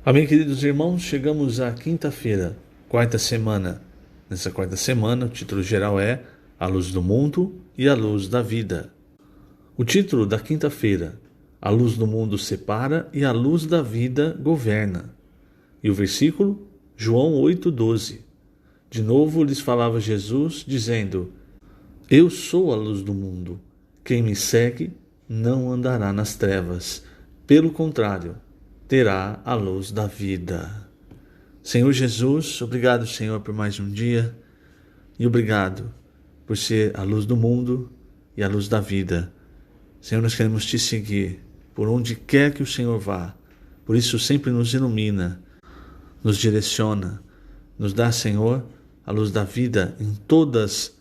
Amém, queridos irmãos, chegamos à quinta-feira, quarta semana. Nessa quarta semana, o título geral é A Luz do Mundo e a Luz da Vida. O título da quinta-feira, A Luz do Mundo separa e a Luz da Vida governa. E o versículo, João 8,12. De novo lhes falava Jesus, dizendo: Eu sou a luz do mundo. Quem me segue não andará nas trevas. Pelo contrário, terá a luz da vida. Senhor Jesus, obrigado, Senhor, por mais um dia e obrigado por ser a luz do mundo e a luz da vida. Senhor, nós queremos te seguir por onde quer que o Senhor vá. Por isso sempre nos ilumina, nos direciona, nos dá, Senhor, a luz da vida em todos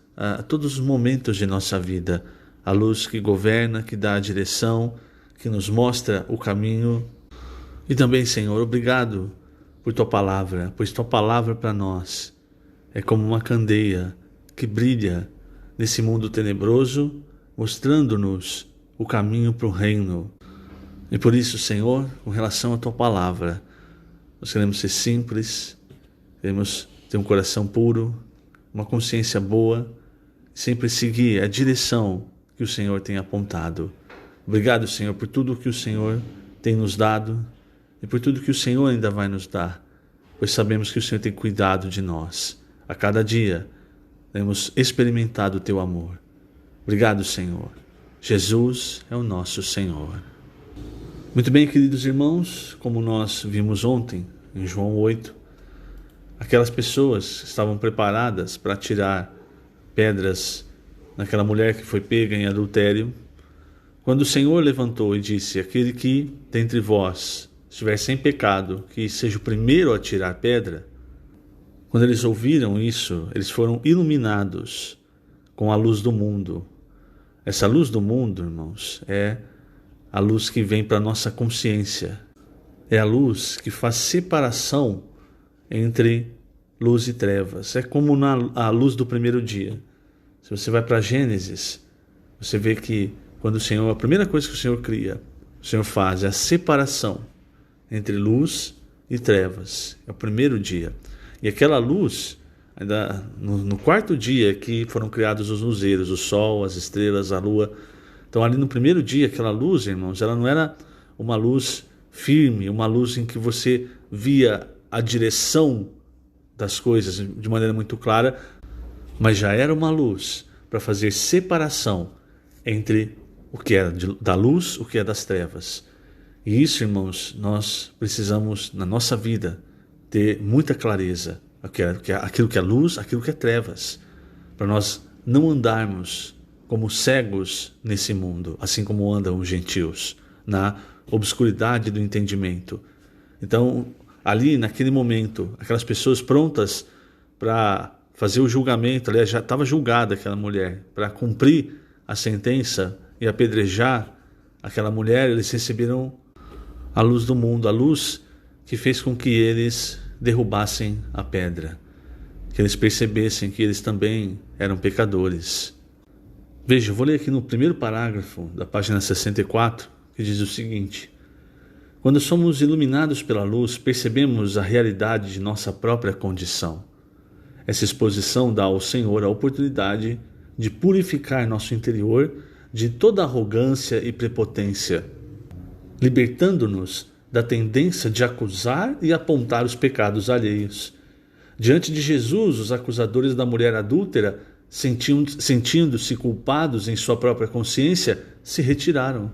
os momentos de nossa vida. A luz que governa, que dá a direção, que nos mostra o caminho. E também, Senhor, obrigado por Tua Palavra, pois Tua Palavra para nós é como uma candeia que brilha nesse mundo tenebroso, mostrando-nos o caminho para o reino. E por isso, Senhor, com relação à Tua Palavra, nós queremos ser simples, queremos ter um coração puro, uma consciência boa, sempre seguir a direção que o Senhor tem apontado. Obrigado, Senhor, por tudo que o Senhor tem nos dado, e por tudo que o Senhor ainda vai nos dar, pois sabemos que o Senhor tem cuidado de nós. A cada dia temos experimentado o Teu amor. Obrigado, Senhor. Jesus é o nosso Senhor. Muito bem, queridos irmãos, como nós vimos ontem, em João 8, aquelas pessoas estavam preparadas para tirar pedras naquela mulher que foi pega em adultério, quando o Senhor levantou e disse: aquele que dentre vós estiver sem pecado, que seja o primeiro a tirar pedra. Quando eles ouviram isso, eles foram iluminados com a luz do mundo. Essa luz do mundo, irmãos, é a luz que vem para a nossa consciência. É a luz que faz separação entre luz e trevas. É como a luz do primeiro dia. Se você vai para Gênesis, você vê que quando o Senhor, a primeira coisa que o Senhor cria, o Senhor faz é a separação entre luz e trevas. É o primeiro dia. E aquela luz, ainda no quarto dia que foram criados os luzeiros, o sol, as estrelas, a lua. Então ali no primeiro dia, aquela luz, irmãos, ela não era uma luz firme, uma luz em que você via a direção das coisas de maneira muito clara, mas já era uma luz para fazer separação entre o que é da luz, o que é das trevas. E isso, irmãos, nós precisamos, na nossa vida, ter muita clareza. Aquilo que é luz, aquilo que é trevas. Para nós não andarmos como cegos nesse mundo, assim como andam os gentios, na obscuridade do entendimento. Então, ali, naquele momento, aquelas pessoas prontas para fazer o julgamento, aliás, já estava julgada aquela mulher, para cumprir a sentença e apedrejar aquela mulher, eles receberam a luz do mundo, a luz que fez com que eles derrubassem a pedra, que eles percebessem que eles também eram pecadores. Veja, eu vou ler aqui no primeiro parágrafo da página 64, que diz o seguinte: quando somos iluminados pela luz, percebemos a realidade de nossa própria condição. Essa exposição dá ao Senhor a oportunidade de purificar nosso interior de toda arrogância e prepotência, libertando-nos da tendência de acusar e apontar os pecados alheios. Diante de Jesus, os acusadores da mulher adúltera, sentindo-se culpados em sua própria consciência, se retiraram.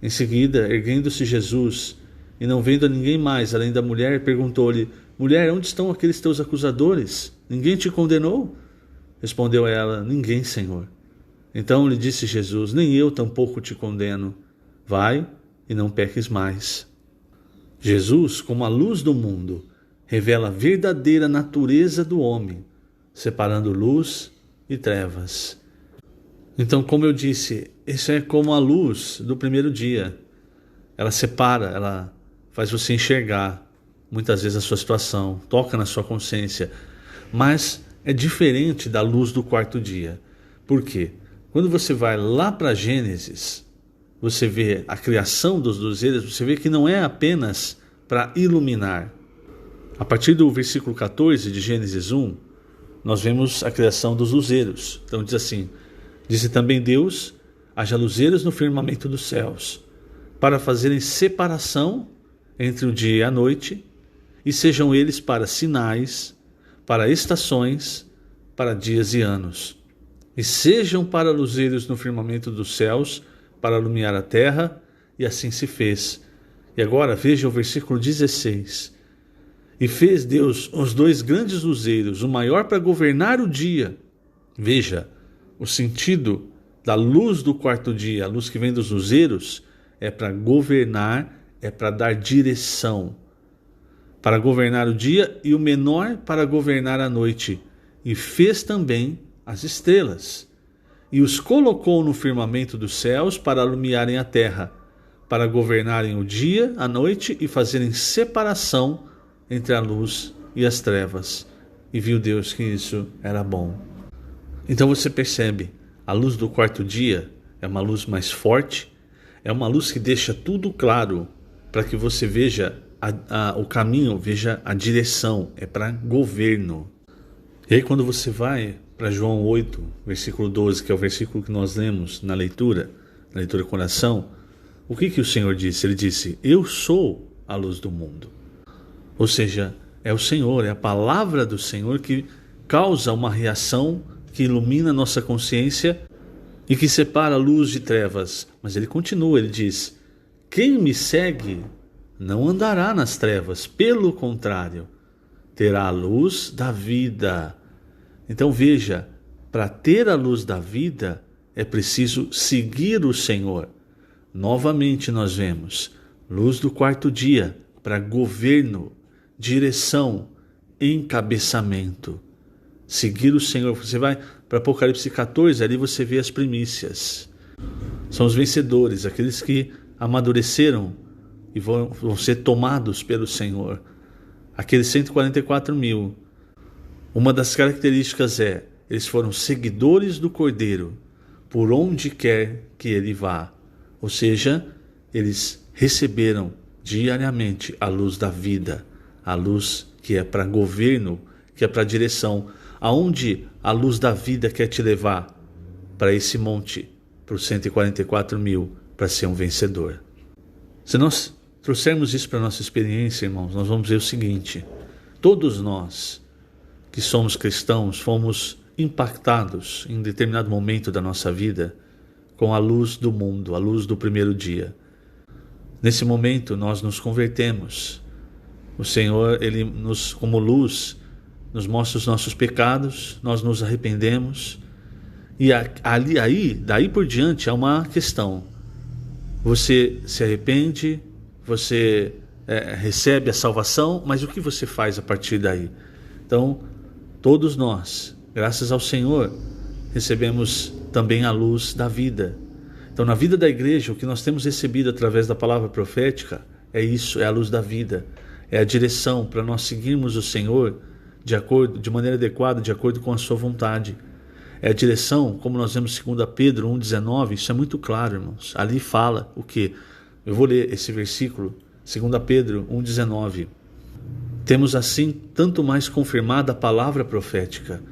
Em seguida, erguendo-se Jesus, e não vendo a ninguém mais além da mulher, perguntou-lhe: mulher, onde estão aqueles teus acusadores? Ninguém te condenou? Respondeu ela: ninguém, Senhor. Então lhe disse Jesus: nem eu tampouco te condeno. Vai e não peques mais. Jesus, como a luz do mundo, revela a verdadeira natureza do homem, separando luz e trevas. Então, como eu disse, isso é como a luz do primeiro dia. Ela separa, ela faz você enxergar muitas vezes a sua situação, toca na sua consciência, mas é diferente da luz do quarto dia. Por quê? Quando você vai lá para Gênesis, você vê a criação dos luzeiros, você vê que não é apenas para iluminar. A partir do versículo 14 de Gênesis 1, nós vemos a criação dos luzeiros. Então diz assim: disse também Deus, haja luzeiros no firmamento dos céus, para fazerem separação entre o dia e a noite, e sejam eles para sinais, para estações, para dias e anos. E sejam para luzeiros no firmamento dos céus, para iluminar a terra, e assim se fez. E agora veja o versículo 16. E fez Deus os 2 grandes luzeiros, o maior para governar o dia. Veja, o sentido da luz do quarto dia, a luz que vem dos luzeiros, é para governar, é para dar direção. Para governar o dia, e o menor para governar a noite. E fez também as estrelas. E os colocou no firmamento dos céus para iluminarem a terra, para governarem o dia, a noite e fazerem separação entre a luz e as trevas. E viu Deus que isso era bom. Então você percebe, a luz do quarto dia é uma luz mais forte, é uma luz que deixa tudo claro para que você veja o caminho, veja a direção, é para governo. E aí quando você vai para João 8, versículo 12, que é o versículo que nós lemos na leitura coração, o que o Senhor disse? Ele disse: eu sou a luz do mundo. Ou seja, é o Senhor, é a palavra do Senhor que causa uma reação, que ilumina a nossa consciência e que separa luz de trevas. Mas ele continua, ele diz: quem me segue não andará nas trevas, pelo contrário, terá a luz da vida. Então veja, para ter a luz da vida é preciso seguir o Senhor. Novamente nós vemos luz do quarto dia para governo, direção, encabeçamento. Seguir o Senhor. Você vai para Apocalipse 14, ali você vê as primícias. São os vencedores, aqueles que amadureceram e vão ser tomados pelo Senhor. Aqueles 144.000. Uma das características é, eles foram seguidores do Cordeiro, por onde quer que ele vá. Ou seja, eles receberam diariamente a luz da vida, a luz que é para governo, que é para direção. Aonde a luz da vida quer te levar? Para esse monte, para os 144.000, para ser um vencedor. Se nós trouxermos isso para a nossa experiência, irmãos, nós vamos ver o seguinte: todos nós que somos cristãos fomos impactados em determinado momento da nossa vida com a luz do mundo, a luz do primeiro dia. Nesse momento nós nos convertemos. O Senhor, ele como luz, nos mostra os nossos pecados, nós nos arrependemos. E daí por diante há uma questão. Você se arrepende, você recebe a salvação, mas o que você faz a partir daí? Então, todos nós, graças ao Senhor, recebemos também a luz da vida. Então, na vida da igreja, o que nós temos recebido através da palavra profética é isso, é a luz da vida, é a direção para nós seguirmos o Senhor de maneira adequada, de acordo com a sua vontade. É a direção, como nós vemos em 2 Pedro 1,19, isso é muito claro, irmãos. Ali fala o quê? Eu vou ler esse versículo, 2 Pedro 1,19. Temos assim tanto mais confirmada a palavra profética,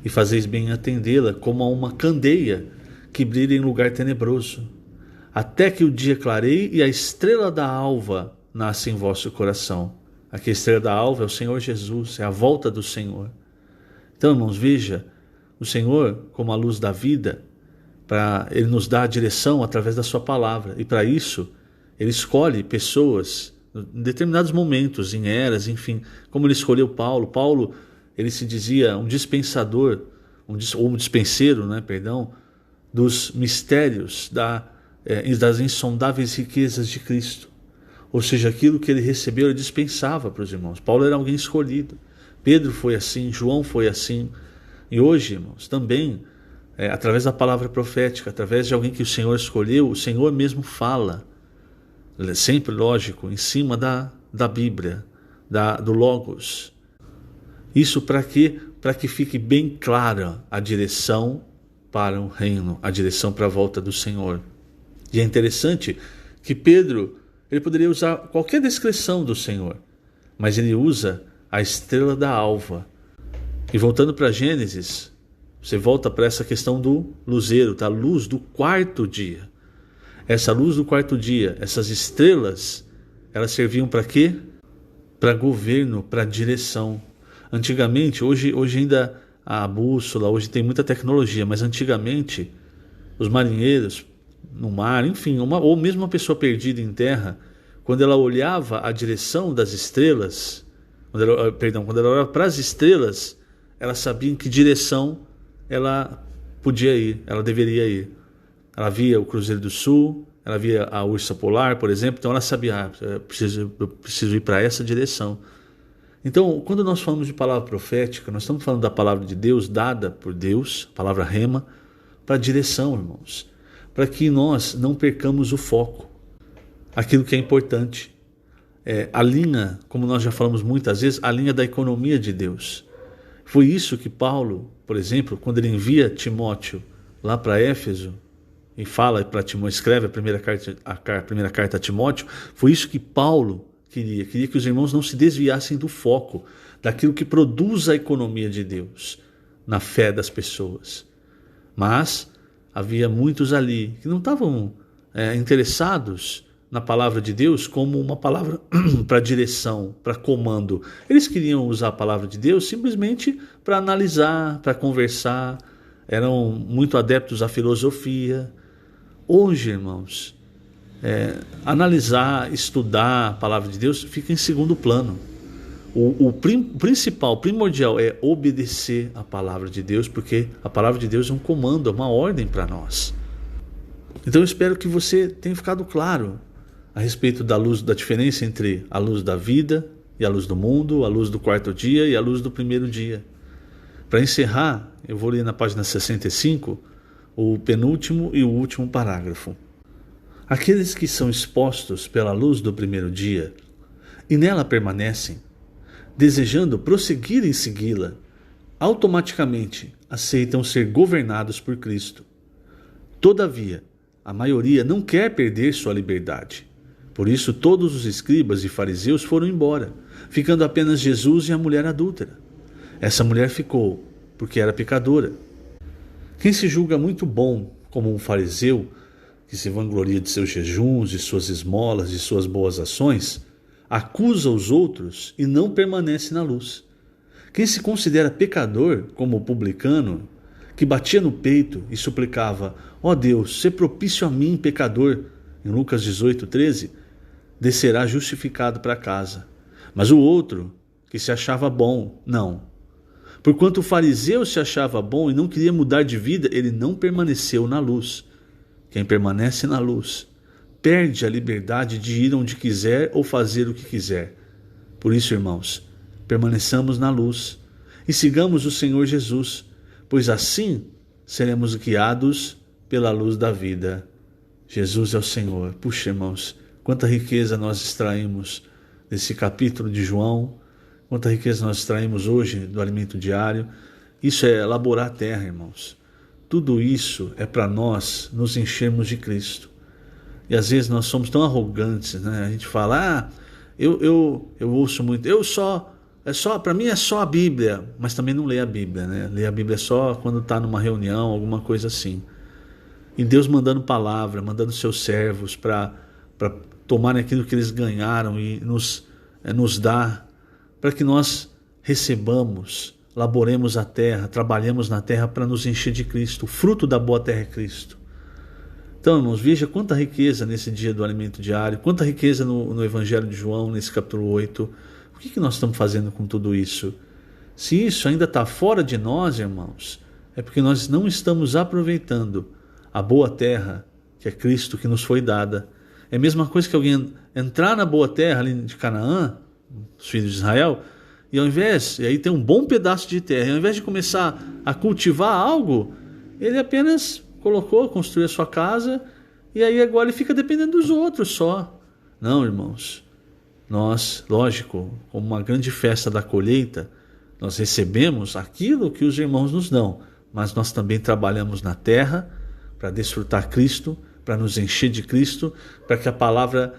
e fazeis bem em atendê-la como a uma candeia que brilha em lugar tenebroso, até que o dia clareie e a estrela da alva nasça em vosso coração. Aqui a estrela da alva é o Senhor Jesus, é a volta do Senhor. Então, irmãos, veja, o Senhor, como a luz da vida, Ele nos dá a direção através da sua palavra, e para isso Ele escolhe pessoas em determinados momentos, em eras, enfim, como Ele escolheu Paulo. Paulo, ele se dizia um dispensador, ou um dispenseiro, dos mistérios, das insondáveis riquezas de Cristo. Ou seja, aquilo que ele recebeu, ele dispensava para os irmãos. Paulo era alguém escolhido. Pedro foi assim, João foi assim. E hoje, irmãos, também, através da palavra profética, através de alguém que o Senhor escolheu, o Senhor mesmo fala, sempre lógico, em cima da Bíblia, do Logos. Isso para quê? Para que fique bem clara a direção para o reino, a direção para a volta do Senhor. E é interessante que Pedro, ele poderia usar qualquer descrição do Senhor, mas ele usa a estrela da alva. E voltando para Gênesis, você volta para essa questão do luzeiro, da luz do quarto dia. Essa luz do quarto dia, essas estrelas, elas serviam para quê? Para governo, para direção. Antigamente, hoje ainda a bússola, hoje tem muita tecnologia, mas antigamente os marinheiros no mar, enfim, ou mesmo uma pessoa perdida em terra, quando ela olhava a direção das estrelas, quando ela olhava para as estrelas, ela sabia em que direção ela podia ir, ela deveria ir. Ela via o Cruzeiro do Sul, ela via a Ursa Polar, por exemplo, então ela sabia, eu preciso ir para essa direção. Então, quando nós falamos de palavra profética, nós estamos falando da palavra de Deus, dada por Deus, a palavra rema, para direção, irmãos, para que nós não percamos o foco, aquilo que é importante. A linha, como nós já falamos muitas vezes, a linha da economia de Deus. Foi isso que Paulo, por exemplo, quando ele envia Timóteo lá para Éfeso, e fala para Timóteo, escreve a primeira carta a Timóteo, foi isso que Paulo queria que os irmãos não se desviassem do foco, daquilo que produz a economia de Deus, na fé das pessoas. Mas havia muitos ali que não estavam interessados na palavra de Deus como uma palavra para direção, para comando. Eles queriam usar a palavra de Deus simplesmente para analisar, para conversar, eram muito adeptos à filosofia. Hoje, irmãos, analisar, estudar a palavra de Deus fica em segundo plano. O principal, primordial é obedecer a palavra de Deus, porque a palavra de Deus é um comando, é uma ordem para nós. Então eu espero que você tenha ficado claro a respeito da luz, da diferença entre a luz da vida e a luz do mundo, a luz do quarto dia e a luz do primeiro dia. Para encerrar, eu vou ler na página 65 o penúltimo e o último parágrafo. Aqueles que são expostos pela luz do primeiro dia e nela permanecem, desejando prosseguir em segui-la, automaticamente aceitam ser governados por Cristo. Todavia, a maioria não quer perder sua liberdade. Por isso todos os escribas e fariseus foram embora, ficando apenas Jesus e a mulher adúltera. Essa mulher ficou, porque era pecadora. Quem se julga muito bom, como um fariseu, que se vangloria de seus jejuns, de suas esmolas, de suas boas ações, acusa os outros e não permanece na luz. Quem se considera pecador, como o publicano, que batia no peito e suplicava: ó Deus, sê propício a mim, pecador, em Lucas 18:13, descerá justificado para casa. Mas o outro, que se achava bom, não. Porquanto o fariseu se achava bom e não queria mudar de vida, ele não permaneceu na luz. Quem permanece na luz perde a liberdade de ir onde quiser ou fazer o que quiser. Por isso, irmãos, permaneçamos na luz e sigamos o Senhor Jesus, pois assim seremos guiados pela luz da vida. Jesus é o Senhor. Puxa, irmãos, quanta riqueza nós extraímos desse capítulo de João, quanta riqueza nós extraímos hoje do alimento diário. Isso é elaborar a terra, irmãos. Tudo isso é para nós nos enchermos de Cristo. E às vezes nós somos tão arrogantes, né? A gente fala: eu ouço muito, para mim é só a Bíblia, mas também não lê a Bíblia, né? Lê a Bíblia só quando está numa reunião, alguma coisa assim. E Deus mandando palavra, mandando seus servos para tomarem aquilo que eles ganharam e nos dar, para que nós recebamos, laboremos a terra, trabalhemos na terra para nos encher de Cristo. O fruto da boa terra é Cristo. Então, irmãos, veja quanta riqueza nesse dia do alimento diário, quanta riqueza no Evangelho de João, nesse capítulo 8. O que nós estamos fazendo com tudo isso? Se isso ainda está fora de nós, irmãos, é porque nós não estamos aproveitando a boa terra, que é Cristo, que nos foi dada. É a mesma coisa que alguém entrar na boa terra ali de Canaã, os filhos de Israel, e aí tem um bom pedaço de terra, e ao invés de começar a cultivar algo, ele apenas construiu a sua casa, e aí agora ele fica dependendo dos outros só. Não, irmãos, nós, lógico, como uma grande festa da colheita, nós recebemos aquilo que os irmãos nos dão, mas nós também trabalhamos na terra para desfrutar Cristo, para nos encher de Cristo, para que a palavra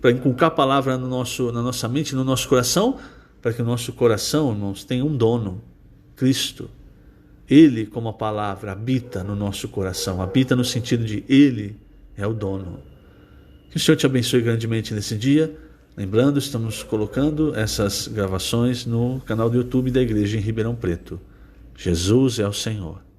para inculcar a palavra na nossa mente, no nosso coração, para que o nosso coração, irmãos, tenha um dono, Cristo. Ele, como a palavra, habita no nosso coração, habita no sentido de Ele é o dono. Que o Senhor te abençoe grandemente nesse dia. Lembrando, estamos colocando essas gravações no canal do YouTube da Igreja em Ribeirão Preto. Jesus é o Senhor.